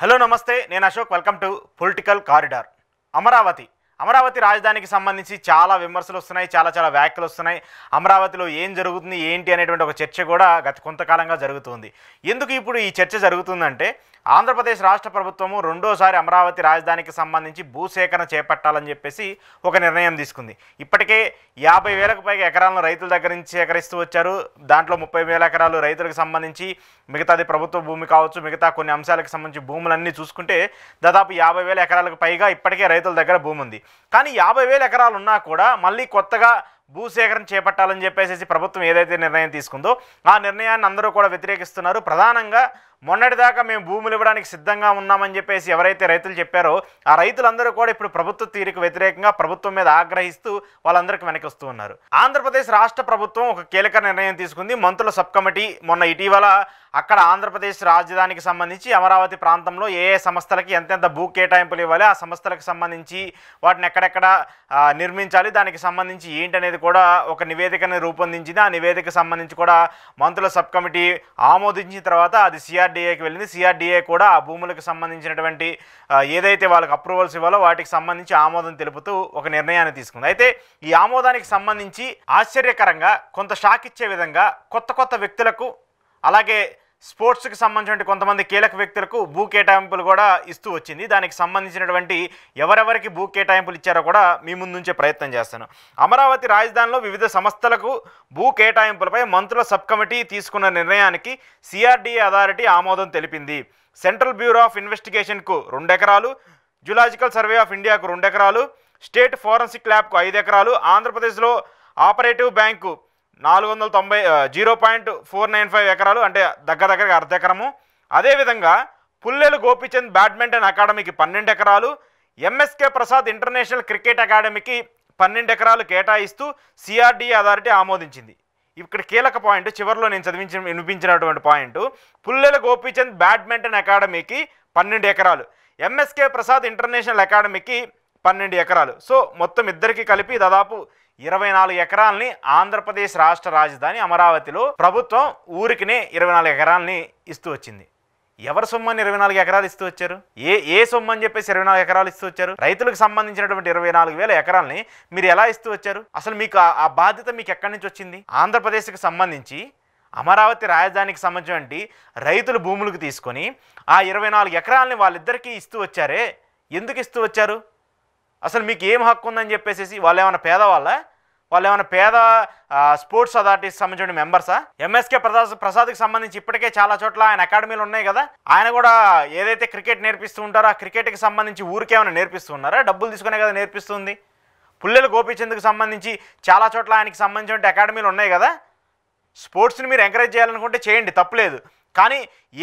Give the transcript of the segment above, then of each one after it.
Hello నమస్తే, నేను Ashok. Welcome to political corridor. Amaravati రాజధానికి సంబంధించి చాలా విమర్శలు వస్తున్నాయి, చాలా వ్యాఖ్యలు వస్తున్నాయి. అమరావతిలో ఏం జరుగుతుంది ఏంటి అనేటువంటి ఒక చర్చ కూడా గత కొంతకాలంగా జరుగుతుంది. ఎందుకు ఇప్పుడు ఈ చర్చ జరుగుతుందంటే, ఆంధ్రప్రదేశ్ రాష్ట్ర ప్రభుత్వము రెండోసారి అమరావతి రాజధానికి సంబంధించి భూసేకరణ చేపట్టాలని చెప్పేసి ఒక నిర్ణయం తీసుకుంది. ఇప్పటికే 50,000కు పైగా ఎకరాలను రైతుల దగ్గర నుంచి సేకరిస్తూ వచ్చారు. దాంట్లో 30,000 ఎకరాలు రైతులకు సంబంధించి, మిగతాది ప్రభుత్వ భూమి కావచ్చు, మిగతా కొన్ని అంశాలకు సంబంధించి భూములన్నీ చూసుకుంటే దాదాపు 50,000 ఎకరాలకు పైగా ఇప్పటికే రైతుల దగ్గర భూమి ఉంది. కానీ 50,000 ఎకరాలు ఉన్నా కూడా మళ్ళీ కొత్తగా భూసేకరణ చేపట్టాలని చెప్పేసి ప్రభుత్వం ఏదైతే నిర్ణయం తీసుకుందో ఆ నిర్ణయాన్ని అందరూ కూడా వ్యతిరేకిస్తున్నారు. ప్రధానంగా మొన్నటిదాకా మేము భూములు ఇవ్వడానికి సిద్ధంగా ఉన్నామని చెప్పేసి ఎవరైతే రైతులు చెప్పారో ఆ రైతులందరూ కూడా ఇప్పుడు ప్రభుత్వ తీరుకు వ్యతిరేకంగా ప్రభుత్వం మీద ఆగ్రహిస్తూ వాళ్ళందరికీ వెనక్కి వస్తూ ఉన్నారు. ఆంధ్రప్రదేశ్ రాష్ట్ర ప్రభుత్వం ఒక కీలక నిర్ణయం తీసుకుంది. మంత్రుల సబ్ కమిటీ మొన్న ఇటీవల అక్కడ ఆంధ్రప్రదేశ్ రాజధానికి సంబంధించి అమరావతి ప్రాంతంలో ఏ సంస్థలకి ఎంతెంత భూ కేటాయింపులు ఇవ్వాలి, ఆ సంస్థలకు సంబంధించి వాటిని ఎక్కడెక్కడ నిర్మించాలి, దానికి సంబంధించి ఏంటనేది కూడా ఒక నివేదికను రూపొందించింది. ఆ నివేదిక సంబంధించి కూడా మంత్రుల సబ్ కమిటీ ఆమోదించిన తర్వాత అది సిఆర్డీఏకి వెళ్ళింది. సిఆర్డీఏ కూడా ఆ భూములకు సంబంధించినటువంటి ఏదైతే వాళ్ళకి అప్రూవల్స్ ఇవ్వాలో వాటికి సంబంధించి ఆమోదం తెలుపుతూ ఒక నిర్ణయాన్ని తీసుకుంది. అయితే ఈ ఆమోదానికి సంబంధించి ఆశ్చర్యకరంగా కొంత షాక్ ఇచ్చే విధంగా కొత్త వ్యక్తులకు, అలాగే స్పోర్ట్స్కి సంబంధించిన కొంతమంది కీలక వ్యక్తులకు భూ కేటాయింపులు కూడా ఇస్తూ వచ్చింది. దానికి సంబంధించినటువంటి ఎవరెవరికి భూ కేటాయింపులు ఇచ్చారో కూడా మీ ముందుంచే ప్రయత్నం చేస్తాను. అమరావతి రాజధానిలో వివిధ సంస్థలకు భూ కేటాయింపులపై మంత్రుల సబ్ కమిటీ తీసుకున్న నిర్ణయానికి సిఆర్డీఏ అథారిటీ ఆమోదం తెలిపింది. సెంట్రల్ బ్యూరో ఆఫ్ ఇన్వెస్టిగేషన్కు 2 ఎకరాలు, జులాజికల్ సర్వే ఆఫ్ ఇండియాకు 2 ఎకరాలు, స్టేట్ ఫోరెన్సిక్ ల్యాబ్కు 5 ఎకరాలు, ఆంధ్రప్రదేశ్లో ఆపరేటివ్ బ్యాంకు 0.495 ఎకరాలు, అంటే దగ్గరగా అర్ధ ఎకరము. అదేవిధంగా పుల్లెలు గోపీచంద్ బ్యాడ్మింటన్ అకాడమీకి 12 ఎకరాలు, ఎంఎస్కే ప్రసాద్ ఇంటర్నేషనల్ క్రికెట్ అకాడమీకి 12 ఎకరాలు కేటాయిస్తూ సిఆర్డీఏ అథారిటీ ఆమోదించింది. ఇక్కడ కీలక పాయింట్ చివరిలో నేను వినిపించినటువంటి పాయింట్, పుల్లెల గోపీచంద్ బ్యాడ్మింటన్ అకాడమీకి 12 ఎకరాలు, ఎంఎస్కే ప్రసాద్ ఇంటర్నేషనల్ అకాడమీకి 12 ఎకరాలు. సో మొత్తం ఇద్దరికి కలిపి దాదాపు 24 ఎకరాలని ఆంధ్రప్రదేశ్ రాష్ట్ర రాజధాని అమరావతిలో ప్రభుత్వం ఊరికినే 24 ఎకరాలని ఇస్తూ వచ్చింది. ఎవరి సొమ్మని 24 ఎకరాలు ఇస్తూ వచ్చారు? ఏ సొమ్ము అని చెప్పేసి 24 ఎకరాలు ఇస్తూ వచ్చారు? రైతులకు సంబంధించినటువంటి 24,000 ఎకరాలని మీరు ఎలా ఇస్తూ వచ్చారు? అసలు మీకు ఆ బాధ్యత మీకు ఎక్కడి నుంచి వచ్చింది? ఆంధ్రప్రదేశ్కి సంబంధించి అమరావతి రాజధానికి సంబంధించి రైతుల భూములకు తీసుకొని ఆ 24 ఎకరాలని వాళ్ళిద్దరికీ ఇస్తూ వచ్చారే, ఎందుకు ఇస్తూ వచ్చారు? అసలు మీకు ఏం హక్కు ఉందని చెప్పేసి వాళ్ళు ఏమైనా పేద స్పోర్ట్స్ అథారిటీకి సంబంధించిన మెంబర్సా? ఎంఎస్కే ప్రసాద్కి సంబంధించి ఇప్పటికే చాలా చోట్ల ఆయన అకాడమీలు ఉన్నాయి కదా, ఆయన కూడా ఏదైతే క్రికెట్ నేర్పిస్తూ ఉంటారో ఆ క్రికెట్కి సంబంధించి ఊరికేమైనా నేర్పిస్తూ ఉన్నారా? డబ్బులు తీసుకునే కదా నేర్పిస్తుంది. పుల్లెల గోపీచంద్కి సంబంధించి చాలా చోట్ల ఆయనకి సంబంధించిన అకాడమీలు ఉన్నాయి కదా. స్పోర్ట్స్ని మీరు ఎంకరేజ్ చేయాలనుకుంటే చేయండి, తప్పులేదు. కానీ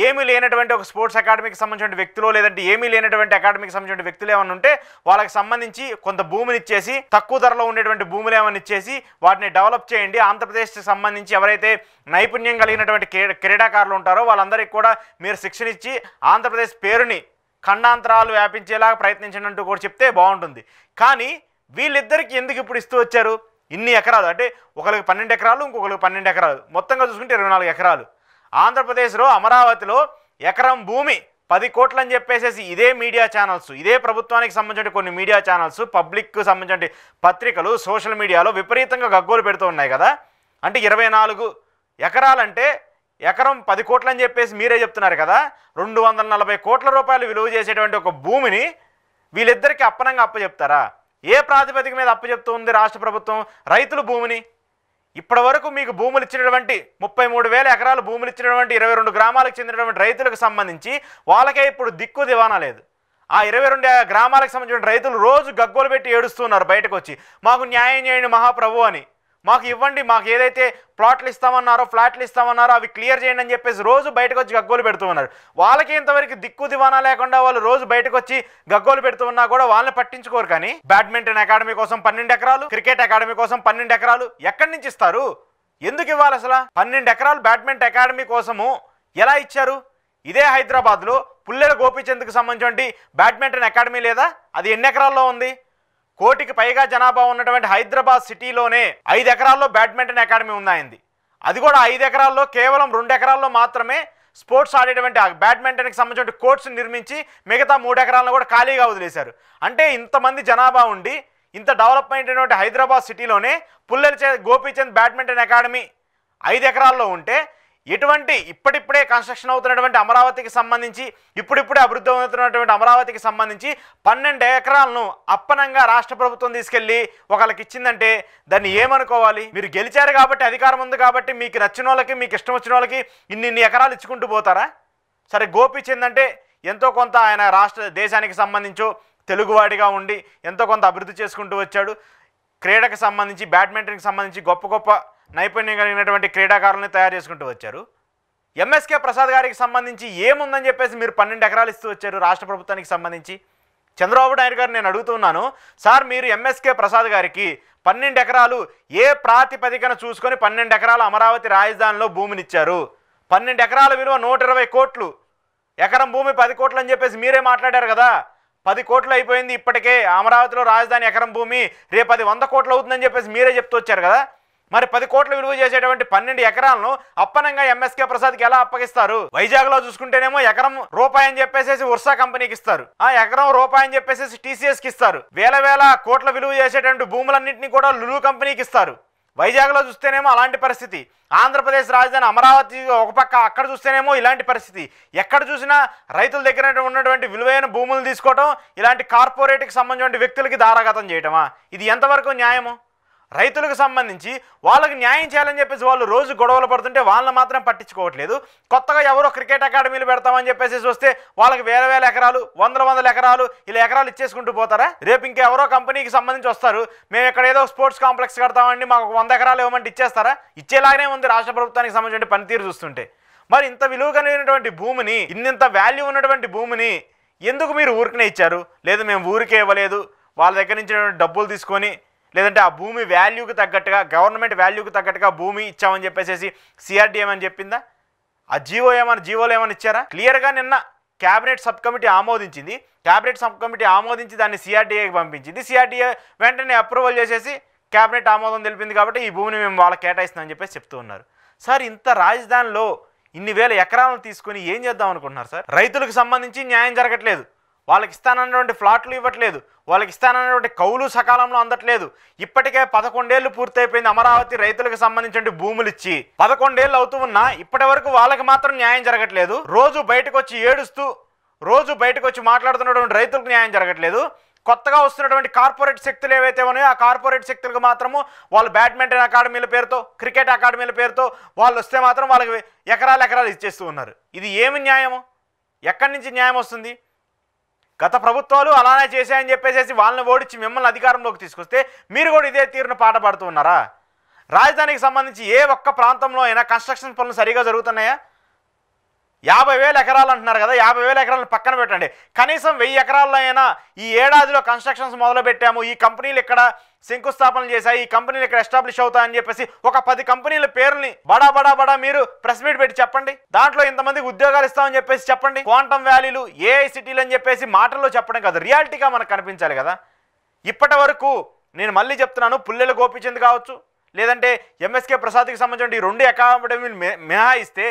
ఏమీ లేనటువంటి ఒక స్పోర్ట్స్ అకాడమీకి సంబంధించిన వ్యక్తులు, లేదంటే ఏమీ లేనటువంటి అకాడమీకి సంబంధించిన వ్యక్తులు ఏమైనా ఉంటే వాళ్ళకి సంబంధించి కొంత భూమిని ఇచ్చేసి, తక్కువ ధరలో ఉండేటువంటి భూములు ఏమైనా ఇచ్చేసి వాటిని డెవలప్ చేయండి. ఆంధ్రప్రదేశ్కి సంబంధించి ఎవరైతే నైపుణ్యం కలిగినటువంటి క్రీడాకారులు ఉంటారో వాళ్ళందరికీ కూడా మీరు శిక్షణ ఇచ్చి ఆంధ్రప్రదేశ్ పేరుని ఖండాంతరాలు వ్యాపించేలా ప్రయత్నించినట్టు కూడా చెప్తే బాగుంటుంది. కానీ వీళ్ళిద్దరికి ఎందుకు ఇప్పుడు ఇస్తూ వచ్చారు ఇన్ని ఎకరాలు? అంటే ఒకరికి 12 ఎకరాలు, ఇంకొకరికి 12 ఎకరాలు, మొత్తంగా చూసుకుంటే 24 ఎకరాలు. ఆంధ్రప్రదేశ్లో అమరావతిలో ఎకరం భూమి 10 కోట్లు అని చెప్పేసి ఇదే మీడియా ఛానల్స్, ఇదే ప్రభుత్వానికి సంబంధించిన కొన్ని మీడియా ఛానల్స్, పబ్లిక్కు సంబంధించిన పత్రికలు, సోషల్ మీడియాలో విపరీతంగా గగ్గోలు పెడుతూ ఉన్నాయి కదా. అంటే 24 ఎకరాలంటే ఎకరం 10 కోట్లు అని చెప్పేసి మీరే చెప్తున్నారు కదా. 240 కోట్ల రూపాయలు విలువ చేసేటువంటి ఒక భూమిని వీళ్ళిద్దరికీ అప్పనంగా అప్పచెప్తారా? ఏ ప్రాతిపదిక మీద అప్పచెప్తూ ఉంది రాష్ట్ర ప్రభుత్వం రైతుల భూమిని? ఇప్పటి వరకు మీకు భూములు ఇచ్చినటువంటి 33,000 ఎకరాలు భూములు ఇచ్చినటువంటి 22 గ్రామాలకు చెందినటువంటి రైతులకు సంబంధించి వాళ్ళకే ఇప్పుడు దిక్కు దివానా లేదు. ఆ 22 గ్రామాలకు సంబంధించిన రైతులు రోజు గగ్గోలు పెట్టి ఏడుస్తున్నారు బయటకు వచ్చి, మాకు న్యాయం చేయండి మహాప్రభు అని, మాకు ఇవ్వండి, మాకు ఏదైతే ప్లాట్లు ఇస్తామన్నారో ఫ్లాట్లు ఇస్తామన్నారో అవి క్లియర్ చేయండి అని చెప్పేసి రోజు బయటకు వచ్చి గగ్గోలు పెడుతూ ఉన్నారు. వాళ్ళకి ఇంతవరకు దిక్కు దివానా లేకుండా వాళ్ళు రోజు బయటకు వచ్చి గగ్గోలు పెడుతూ ఉన్నా కూడా వాళ్ళని పట్టించుకోరు. కానీ బ్యాడ్మింటన్ అకాడమీ కోసం 12 ఎకరాలు, క్రికెట్ అకాడమీ కోసం 12 ఎకరాలు ఎక్కడి నుంచి ఇస్తారు? ఎందుకు ఇవ్వాలి అసలు? 12 ఎకరాలు బ్యాడ్మింటన్ అకాడమీ కోసము ఎలా ఇచ్చారు? ఇదే హైదరాబాద్లో పుల్లెల గోపీచంద్కి సంబంధించి బ్యాడ్మింటన్ అకాడమీ లేదా? అది ఎన్ని ఎకరాల్లో ఉంది? కోటికి పైగా జనాభా ఉన్నటువంటి హైదరాబాద్ సిటీలోనే 5 ఎకరాల్లో బ్యాడ్మింటన్ అకాడమీ ఉందాయింది. అది కూడా 5 ఎకరాల్లో కేవలం 2 ఎకరాల్లో మాత్రమే స్పోర్ట్స్ ఆడేటువంటి ఆ బ్యాడ్మింటన్కి సంబంధించిన కోర్ట్స్ నిర్మించి మిగతా 3 ఎకరాలను కూడా ఖాళీగా వదిలేశారు. అంటే ఇంతమంది జనాభా ఉండి ఇంత డెవలప్మెంట్ అయినటువంటి హైదరాబాద్ సిటీలోనే పుల్లెల గోపీచంద్ బ్యాడ్మింటన్ అకాడమీ 5 ఎకరాల్లో ఉంటే ఎటువంటి ఇప్పుడిప్పుడే కన్స్ట్రక్షన్ అవుతున్నటువంటి అమరావతికి సంబంధించి ఇప్పుడిప్పుడే అభివృద్ధి అవుతున్నటువంటి అమరావతికి సంబంధించి 12 ఎకరాలను అప్పనంగా రాష్ట్ర ప్రభుత్వం తీసుకెళ్ళి ఒకళ్ళకి ఇచ్చిందంటే దాన్ని ఏమనుకోవాలి? మీరు గెలిచారు కాబట్టి, అధికారం ఉంది కాబట్టి మీకు నచ్చిన వాళ్ళకి, మీకు ఇష్టం వచ్చిన వాళ్ళకి ఇన్ని ఎకరాలు ఇచ్చుకుంటూ పోతారా? సరే, గోపీచంద్ అంటే ఎంతో కొంత ఆయన దేశానికి సంబంధించో తెలుగువాడిగా ఉండి ఎంతో కొంత అభివృద్ధి చేసుకుంటూ వచ్చాడు. క్రీడకు సంబంధించి, బ్యాడ్మింటన్కి సంబంధించి గొప్ప నైపుణ్యం కలిగినటువంటి క్రీడాకారులను తయారు చేసుకుంటూ వచ్చారు. ఎంఎస్కే ప్రసాద్ గారికి సంబంధించి ఏముందని చెప్పేసి మీరు 12 ఎకరాలు ఇస్తూ వచ్చారు రాష్ట్ర ప్రభుత్వానికి సంబంధించి. చంద్రబాబు నాయుడు గారు నేను అడుగుతున్నాను, సార్ మీరు ఎంఎస్కే ప్రసాద్ గారికి 12 ఎకరాలు ఏ ప్రాతిపదికన చూసుకొని 12 ఎకరాల అమరావతి రాజధానిలో భూమినిచ్చారు? 12 ఎకరాల విలువ 120 కోట్లు, ఎకరం భూమి 10 కోట్లు అని చెప్పేసి మీరే మాట్లాడారు కదా. 10 కోట్లు అయిపోయింది ఇప్పటికే అమరావతిలో రాజధాని ఎకరం భూమి, రేపు అది 100 కోట్లు అవుతుందని చెప్పేసి మీరే చెప్తూ వచ్చారు కదా. మరి 10 కోట్ల విలువ చేసేటువంటి 12 ఎకరాలను అప్పనంగా ఎంఎస్కే ప్రసాద్కి ఎలా అప్పగిస్తారు? వైజాగ్లో చూసుకుంటేనేమో ఎకరం రూపాయి అని చెప్పేసి ఉర్సా కంపెనీకి ఇస్తారు, ఆ ఎకరం రూపాయి అని చెప్పేసి టీసీఎస్కి ఇస్తారు, వేల కోట్ల విలువ చేసేటువంటి భూములన్నింటినీ కూడా లులు కంపెనీకి ఇస్తారు. వైజాగ్లో చూస్తేనేమో అలాంటి పరిస్థితి, ఆంధ్రప్రదేశ్ రాజధాని అమరావతి ఒక పక్క, అక్కడ చూస్తేనేమో ఇలాంటి పరిస్థితి. ఎక్కడ చూసినా రైతుల దగ్గర ఉన్నటువంటి విలువైన భూములు తీసుకోవటం, ఇలాంటి కార్పొరేట్కి సంబంధించిన వ్యక్తులకి దారాగతం చేయటమా? ఇది ఎంతవరకు న్యాయము? రైతులకు సంబంధించి వాళ్ళకి న్యాయం చేయాలని చెప్పేసి వాళ్ళు రోజు గొడవలు పడుతుంటే వాళ్ళని మాత్రం పట్టించుకోవట్లేదు. కొత్తగా ఎవరో క్రికెట్ అకాడమీలు పెడతామని చెప్పేసి వస్తే వాళ్ళకి వేల ఎకరాలు, వందల ఎకరాలు, ఇలా ఎకరాలు ఇచ్చేసుకుంటూ పోతారా? రేపు ఇంకెవరో కంపెనీకి సంబంధించి వస్తారు, మేము ఇక్కడ ఏదో స్పోర్ట్స్ కాంప్లెక్స్ కడతామండి, మాకు 100 ఎకరాలు ఇవ్వమంటే ఇచ్చేస్తారా? ఇచ్చేలాగానే ఉంది రాష్ట్ర ప్రభుత్వానికి సంబంధించిన పనితీరు చూస్తుంటే. మరి ఇంత విలువ కలిగినటువంటి భూమిని, ఇంత వాల్యూ ఉన్నటువంటి భూమిని ఎందుకు మీరు ఊరికనే ఇచ్చారు? లేదు మేము ఊరికే ఇవ్వలేదు, వాళ్ళ దగ్గర నుంచి డబ్బులు తీసుకొని, లేదంటే ఆ భూమి వాల్యూకి తగ్గట్టుగా, గవర్నమెంట్ వాల్యూకి తగ్గట్టుగా భూమి ఇచ్చామని చెప్పేసి సిఆర్డీ ఏమని చెప్పిందా? ఆ జీవోలో ఏమని ఇచ్చారా? క్లియర్గా నిన్న క్యాబినెట్ సబ్ కమిటీ ఆమోదించింది. క్యాబినెట్ సబ్ కమిటీ ఆమోదించి దాన్ని సిఆర్డీఏకి పంపించింది. సిఆర్డీఏ వెంటనే అప్రూవల్ చేసేసి క్యాబినెట్ ఆమోదం తెలిపింది కాబట్టి ఈ భూమిని మేము వాళ్ళకి కేటాయిస్తున్నామని చెప్పేసి చెప్తూ ఉన్నారు. సార్, ఇంత రాజధానిలో ఇన్ని వేల ఎకరాలను తీసుకుని ఏం చేద్దాం అనుకుంటున్నారు సార్? రైతులకు సంబంధించి న్యాయం జరగట్లేదు, వాళ్ళకి ఇస్తానన్నటువంటి ఫ్లాట్లు ఇవ్వట్లేదు, వాళ్ళకి ఇస్తానన్నటువంటి కౌలు సకాలంలో అందట్లేదు. ఇప్పటికే 11 ఏళ్ళు పూర్తయిపోయింది అమరావతి రైతులకు సంబంధించిన భూములు ఇచ్చి. 11 ఏళ్ళు అవుతూ ఉన్నా ఇప్పటి వరకు వాళ్ళకి మాత్రం న్యాయం జరగట్లేదు. రోజు బయటకు వచ్చి ఏడుస్తూ, రోజు బయటకు వచ్చి మాట్లాడుతున్నటువంటి రైతులకు న్యాయం జరగట్లేదు. కొత్తగా వస్తున్నటువంటి కార్పొరేట్ శక్తులు ఏవైతే ఉన్నాయో ఆ కార్పొరేట్ శక్తులకు మాత్రము వాళ్ళు బ్యాడ్మింటన్ అకాడమీల పేరుతో, క్రికెట్ అకాడమీల పేరుతో వాళ్ళు వస్తే మాత్రం వాళ్ళకి ఎకరాలు ఇచ్చేస్తూ ఉన్నారు. ఇది ఏమి న్యాయము? ఎక్కడి నుంచి న్యాయం వస్తుంది? గత ప్రభుత్వాలు అలానే చేశాయని చెప్పేసి వాళ్ళని ఓడించి మిమ్మల్ని అధికారంలోకి తీసుకొస్తే మీరు కూడా ఇదే తీరును పాట పాడుతూ ఉన్నారా? రాజధానికి సంబంధించి ఏ ఒక్క ప్రాంతంలో అయినా కన్స్ట్రక్షన్ పనులు సరిగా జరుగుతున్నాయా? 50,000 ఎకరాలు అంటున్నారు కదా, 50,000 ఎకరాలను పక్కన పెట్టండి, కనీసం 1000 ఎకరాల్లో అయినా ఈ ఏడాదిలో కన్స్ట్రక్షన్స్ మొదలు పెట్టాము, ఈ కంపెనీలు ఇక్కడ శంకుస్థాపనలు చేశాయి, ఈ కంపెనీలు ఇక్కడ ఎస్టాబ్లిష్ అవుతాయని చెప్పేసి ఒక 10 కంపెనీల పేర్లని బడా మీరు ప్రెస్ మీట్ పెట్టి చెప్పండి. దాంట్లో ఇంతమందికి ఉద్యోగాలు ఇస్తామని చెప్పేసి చెప్పండి. క్వాంటమ్ వ్యాలీలు, ఏఐ సిటీలు అని చెప్పేసి మాటల్లో చెప్పడం కాదు, రియాలిటీగా మనకు కనిపించాలి కదా. ఇప్పటి వరకు నేను మళ్ళీ చెప్తున్నాను, పుల్లెల గోపీచంద్ కావచ్చు, లేదంటే ఎంఎస్కే ప్రసాద్కి సంబంధించిన ఈ 2 అకాడమీలు మినహాయిస్తే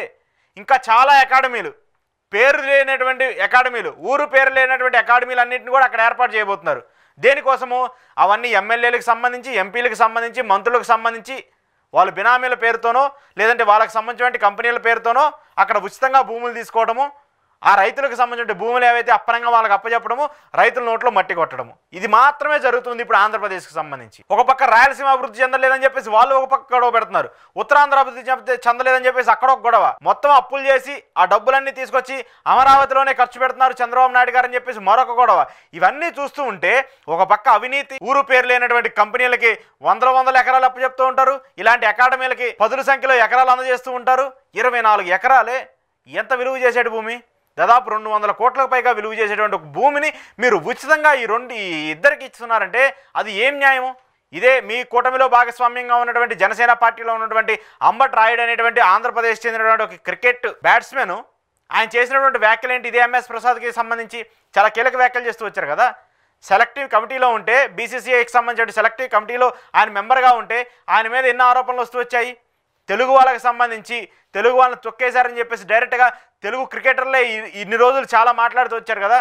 ఇంకా చాలా అకాడమీలు, పేరు లేనటువంటి అకాడమీలు, ఊరు పేరు లేనటువంటి అకాడమీలు అన్నింటిని కూడా అక్కడ ఏర్పాటు చేయబోతున్నారు. దేనికోసము? అవన్నీ ఎమ్మెల్యేలకు సంబంధించి, ఎంపీలకు సంబంధించి, మంత్రులకు సంబంధించి వాళ్ళు బినామీల పేరుతోనో లేదంటే వాళ్ళకి సంబంధించిన కంపెనీల పేరుతోనో అక్కడ ఉచితంగా భూములు తీసుకోవడము, ఆ రైతులకు సంబంధించిన భూములు ఏవైతే అప్పనంగా వాళ్ళకి అప్పచెప్పడము, రైతుల నోట్లో మట్టి కొట్టడము, ఇది మాత్రమే జరుగుతుంది ఇప్పుడు ఆంధ్రప్రదేశ్కి సంబంధించి. ఒక పక్క రాయలసీమ అభివృద్ధి చెందలేదని చెప్పేసి వాళ్ళు ఒక పక్క గొడవ పెడుతున్నారు, ఉత్తరాంధ్ర అభివృద్ధి చెందలేదని చెప్పేసి అక్కడ ఒక గొడవ. మొత్తం అప్పులు చేసి ఆ డబ్బులన్నీ తీసుకొచ్చి అమరావతిలోనే ఖర్చు పెడుతున్నారు చంద్రబాబు నాయుడు గారు అని చెప్పేసి మరొక గొడవ. ఇవన్నీ చూస్తూ ఉంటే ఒక పక్క అవినీతి, ఊరు పేరు లేనటువంటి కంపెనీలకి వందల ఎకరాలు అప్పచెప్తూ ఉంటారు, ఇలాంటి అకాడమీలకి పదుల సంఖ్యలో ఎకరాలు అందజేస్తూ ఉంటారు. 24 ఎకరాలే ఎంత విలువ చేసేటి భూమి? దాదాపు 200 కోట్లకు పైగా విలువ చేసేటువంటి భూమిని మీరు ఉచితంగా ఈ ఇద్దరికి ఇస్తున్నారంటే అది ఏం న్యాయము? ఇదే మీ కూటమిలో భాగస్వామ్యంగా ఉన్నటువంటి జనసేన పార్టీలో ఉన్నటువంటి అంబట్ రాయుడు అనేటువంటి ఆంధ్రప్రదేశ్ చెందినటువంటి ఒక క్రికెట్ బ్యాట్స్మెన్, ఆయన చేసినటువంటి వ్యాఖ్యలు ఏంటి? ఇదే ఎంఎస్ ప్రసాద్కి సంబంధించి చాలా కీలక వ్యాఖ్యలు చేస్తూ వచ్చారు కదా. సెలెక్టివ్ కమిటీలో ఉంటే, బీసీసీఐకి సంబంధించిన సెలెక్టివ్ కమిటీలో ఆయన మెంబర్గా ఉంటే ఆయన మీద ఎన్నో ఆరోపణలు వస్తూ వచ్చాయి. తెలుగు వాళ్ళకి సంబంధించి తెలుగు వాళ్ళని తొక్కేశారని చెప్పేసి డైరెక్ట్గా తెలుగు క్రికెటర్లే ఇన్ని రోజులు చాలా మాట్లాడుతూ వచ్చారు కదా,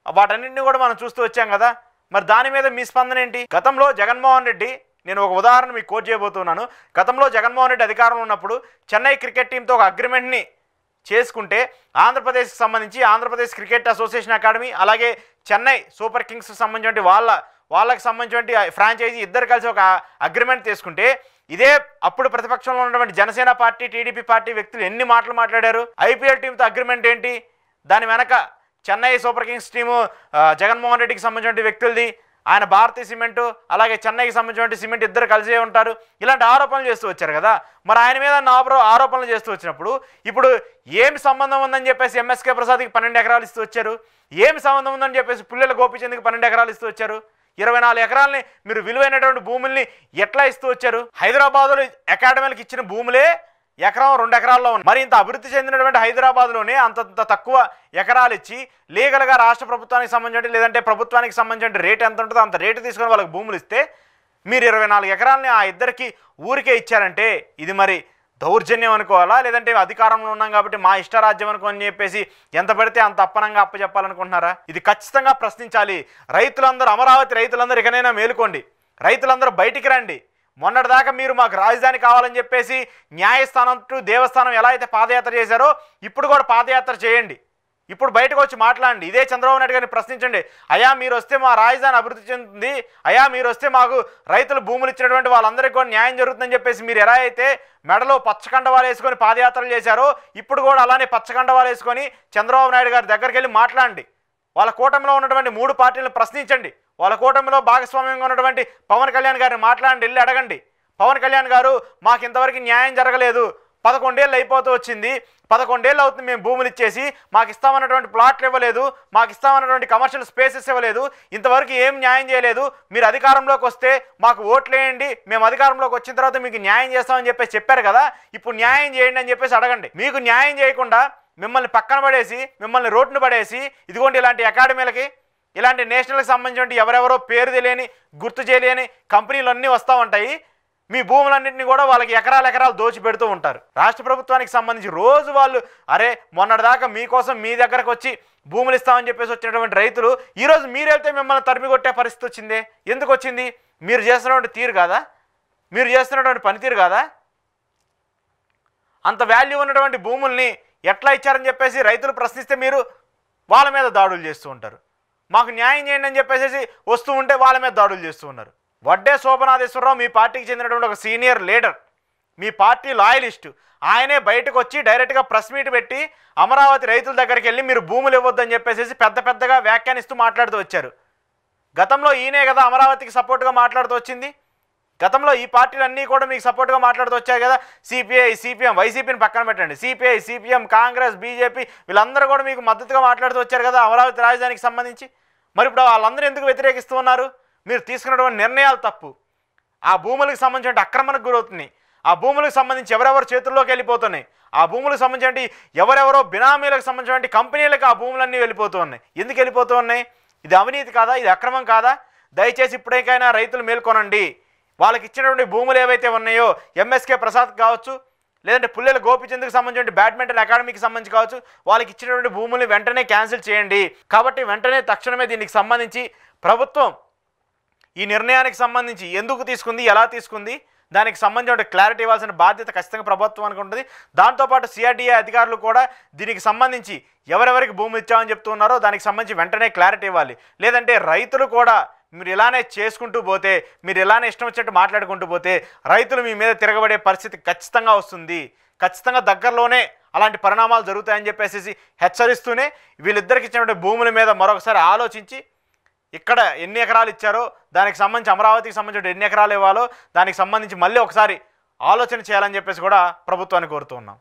వాటన్నింటినీ కూడా మనం చూస్తూ వచ్చాం కదా. మరి దాని మీద మీ స్పందన ఏంటి? గతంలో జగన్మోహన్ రెడ్డి, నేను ఒక ఉదాహరణ మీకు కోట్ చేయబోతున్నాను. గతంలో జగన్మోహన్ రెడ్డి అధికారంలో ఉన్నప్పుడు చెన్నై క్రికెట్ టీంతో ఒక అగ్రిమెంట్ని చేసుకుంటే ఆంధ్రప్రదేశ్కి సంబంధించి ఆంధ్రప్రదేశ్ క్రికెట్ అసోసియేషన్ అకాడమీ అలాగే చెన్నై సూపర్ కింగ్స్కి సంబంధించిన వాళ్ళకి సంబంధించిన ఫ్రాంచైజీ ఇద్దరు కలిసి ఒక అగ్రిమెంట్ తీసుకుంటే ఇదే అప్పుడు ప్రతిపక్షంలో ఉన్నటువంటి జనసేన పార్టీ టీడీపీ పార్టీ వ్యక్తులు ఎన్ని మాటలు మాట్లాడారు. ఐపీఎల్ టీంతో అగ్రిమెంట్ ఏంటి, దాని వెనక Chennai super Kings team Jaganmohan రెడ్డికి సంబంధించిన వ్యక్తులది, ఆయన భారతీయ సిమెంటు అలాగే చెన్నైకి సంబంధించిన సిమెంట్ ఇద్దరు కలిసే ఉంటారు, ఇలాంటి ఆరోపణలు చేస్తూ వచ్చారు కదా. మరి ఆయన మీద ఆరోపణలు చేస్తూ వచ్చినప్పుడు ఇప్పుడు ఏమి సంబంధం ఉందని చెప్పేసి ఎంఎస్కే ప్రసాద్కి 12 ఎకరాలు ఇస్తూ వచ్చారు, ఏమి సంబంధం ఉందని చెప్పేసి పుల్లెల గోపిచంద్కి 12 ఎకరాలు ఇస్తూ వచ్చారు, 24 ఎకరాలని మీరు విలువైనటువంటి భూముల్ని ఎట్లా ఇస్తూ వచ్చారు? హైదరాబాద్లో అకాడమీలకు ఇచ్చిన భూములే ఎకరం 2 ఎకరాల్లో ఉంది. మరి ఇంత అభివృద్ధి చెందినటువంటి హైదరాబాద్లోనే అంత తక్కువ ఎకరాలు ఇచ్చి లీగల్గా రాష్ట్ర ప్రభుత్వానికి సంబంధించి లేదంటే ప్రభుత్వానికి సంబంధించిన రేటు ఎంత ఉంటుందో అంత రేటు తీసుకొని వాళ్ళకి భూములు ఇస్తే మీరు 24 ఎకరాలని ఆ ఇద్దరికి ఊరికే ఇచ్చారంటే ఇది మరి దౌర్జన్యం అనుకోవాలా, లేదంటే అధికారంలో ఉన్నాం కాబట్టి మా ఇష్టరాజ్యం అనుకోని చెప్పేసి ఎంత పడితే అంత అప్పనంగా అప్పచెప్పాలనుకుంటున్నారా? ఇది ఖచ్చితంగా ప్రశ్నించాలి. రైతులందరూ, అమరావతి రైతులందరూ ఇకనైనా మేలుకోండి, రైతులందరూ బయటికి రండి. మొన్నటిదాకా మీరు మాకు రాజధాని కావాలని చెప్పేసి న్యాయస్థానం టు దేవస్థానం ఎలా అయితే పాదయాత్ర చేశారో ఇప్పుడు కూడా పాదయాత్ర చేయండి. ఇప్పుడు బయటకు వచ్చి మాట్లాడండి. ఇదే చంద్రబాబు నాయుడు గారిని ప్రశ్నించండి. అయ్యా మీరు వస్తే మా రాజధాని అభివృద్ధి చెందుతుంది, అయ్యా మీరు వస్తే మాకు రైతులు భూములు ఇచ్చినటువంటి వాళ్ళందరికీ కూడా న్యాయం జరుగుతుందని చెప్పేసి మీరు ఎలా అయితే మెడలో పచ్చకండవాలు వేసుకొని పాదయాత్రలు చేశారో ఇప్పుడు కూడా అలానే పచ్చకండవాలు వేసుకొని చంద్రబాబు నాయుడు గారి దగ్గరికి వెళ్ళి మాట్లాడండి. వాళ్ళ కూటమిలో ఉన్నటువంటి 3 పార్టీలను ప్రశ్నించండి. వాళ్ళ కూటమిలో భాగస్వామ్యంగా ఉన్నటువంటి పవన్ కళ్యాణ్ గారిని మాట్లాడండి, వెళ్ళి అడగండి. పవన్ కళ్యాణ్ గారు మాకు ఇంతవరకు న్యాయం జరగలేదు, 11 ఏళ్ళు అయిపోతూ వచ్చింది, 11 ఏళ్ళు అవుతుంది మేము భూములు ఇచ్చేసి, మాకు ఇస్తామన్నటువంటి ప్లాట్లు ఇవ్వలేదు, మాకు ఇస్తామన్నటువంటి కమర్షియల్ స్పేసెస్ ఇవ్వలేదు, ఇంతవరకు ఏం న్యాయం చేయలేదు. మీరు అధికారంలోకి వస్తే మాకు ఓట్లేయండి, మేము అధికారంలోకి వచ్చిన తర్వాత మీకు న్యాయం చేస్తామని చెప్పేసి చెప్పారు కదా, ఇప్పుడు న్యాయం చేయండి అని చెప్పేసి అడగండి. మీకు న్యాయం చేయకుండా మిమ్మల్ని పక్కన పడేసి మిమ్మల్ని రోడ్డును పడేసి ఇదిగోండి ఇలాంటి అకాడమీలకి ఇలాంటి నేషనల్కి సంబంధించిన ఎవరెవరో పేరు తెలియని గుర్తు చేయలేని కంపెనీలు అన్నీ వస్తూ ఉంటాయి. మీ భూములన్నింటినీ కూడా వాళ్ళకి ఎకరాలు దోచి పెడుతూ ఉంటారు. రాష్ట్ర ప్రభుత్వానికి సంబంధించి రోజు వాళ్ళు అరే మొన్నటిదాకా మీకోసం మీ దగ్గరకు వచ్చి భూములు ఇస్తామని చెప్పేసి వచ్చినటువంటి రైతులు ఈరోజు మీరు వెళ్తే మిమ్మల్ని తరిమి కొట్టే పరిస్థితి వచ్చింది. ఎందుకు వచ్చింది? మీరు చేస్తున్నటువంటి తీరు కాదా, మీరు చేస్తున్నటువంటి పనితీరు కాదా? అంత వాల్యూ ఉన్నటువంటి భూముల్ని ఎట్లా ఇచ్చారని చెప్పేసి రైతులు ప్రశ్నిస్తే మీరు వాళ్ళ మీద దాడులు చేస్తూ ఉంటారు. మాకు న్యాయం చేయండి అని చెప్పేసి వస్తూ ఉంటే వాళ్ళ మీద దాడులు చేస్తూ ఉన్నారు. వడ్డే శోభనాథేశ్వరరావు మీ పార్టీకి చెందినటువంటి ఒక సీనియర్ లీడర్, మీ పార్టీ లాయలిస్టు, ఆయనే బయటకు వచ్చి డైరెక్ట్గా ప్రెస్ మీట్ పెట్టి అమరావతి రైతుల దగ్గరికి వెళ్ళి మీరు భూములు ఇవ్వద్దని చెప్పేసి పెద్దగా వ్యాఖ్యానిస్తూ మాట్లాడుతూ వచ్చారు. గతంలో ఈయనే కదా అమరావతికి సపోర్ట్గా మాట్లాడుతూ వచ్చింది. గతంలో ఈ పార్టీలన్నీ కూడా మీకు సపోర్ట్గా మాట్లాడుతూ వచ్చాయి కదా. సిపిఐ, సిపిఎం, వైసీపీని పక్కన పెట్టండి, సిపిఐ, సిపిఎం, కాంగ్రెస్, బీజేపీ వీళ్ళందరూ కూడా మీకు మద్దతుగా మాట్లాడుతూ వచ్చారు కదా అమరావతి రాజధానికి సంబంధించి. మరి ఇప్పుడు వాళ్ళందరూ ఎందుకు వ్యతిరేకిస్తూ ఉన్నారు? మీరు తీసుకున్నటువంటి నిర్ణయాలు తప్పు. ఆ భూములకు సంబంధించిన అక్రమణకు గురవుతున్నాయి, ఆ భూములకు సంబంధించి ఎవరెవరు చేతుల్లోకి వెళ్ళిపోతున్నాయి, ఆ భూములకు సంబంధించి ఎవరెవరో బినామీలకు సంబంధించిన కంపెనీలకు ఆ భూములన్నీ వెళ్ళిపోతూ ఉన్నాయి. ఎందుకు వెళ్ళిపోతూ ఉన్నాయి? ఇది అవినీతి కాదా? ఇది అక్రమం కాదా? దయచేసి ఇప్పటికైనా రైతులు మేల్కొనండి. వాళ్ళకి ఇచ్చినటువంటి భూములు ఏవైతే ఉన్నాయో ఎంఎస్కే ప్రసాద్ కావచ్చు, లేదంటే పుల్లెల గోపిచంద్కి సంబంధించిన బ్యాడ్మింటన్ అకాడమీకి సంబంధించి కావచ్చు, వాళ్ళకి ఇచ్చినటువంటి భూములు వెంటనే క్యాన్సిల్ చేయండి. కాబట్టి వెంటనే తక్షణమే దీనికి సంబంధించి ప్రభుత్వం ఈ నిర్ణయానికి సంబంధించి ఎందుకు తీసుకుంది, ఎలా తీసుకుంది, దానికి సంబంధించిన క్లారిటీ ఇవ్వాల్సిన బాధ్యత ఖచ్చితంగా ప్రభుత్వానికి ఉంటుంది. దాంతోపాటు సిఆర్డీఏ అధికారులు కూడా దీనికి సంబంధించి ఎవరెవరికి భూములు ఇచ్చామని చెప్తున్నారో దానికి సంబంధించి వెంటనే క్లారిటీ ఇవ్వాలి. లేదంటే రైతులు కూడా మీరు ఇలానే చేసుకుంటూ పోతే, మీరు ఇలానే ఇష్టం వచ్చినట్టు మాట్లాడుకుంటూ పోతే రైతులు మీ మీద తిరగబడే పరిస్థితి ఖచ్చితంగా వస్తుంది. ఖచ్చితంగా దగ్గరలోనే అలాంటి పరిణామాలు జరుగుతాయని చెప్పేసి హెచ్చరిస్తూనే వీళ్ళిద్దరికి ఇచ్చినటువంటి భూముల మీద మరొకసారి ఆలోచించి ఇక్కడ ఎన్ని ఎకరాలు ఇచ్చారో దానికి సంబంధించి అమరావతికి సంబంధించిన ఎన్ని ఎకరాలు ఇవ్వాలో దానికి సంబంధించి మళ్ళీ ఒకసారి ఆలోచన చేయాలని చెప్పేసి కూడా ప్రభుత్వాన్ని కోరుతూ ఉన్నాం.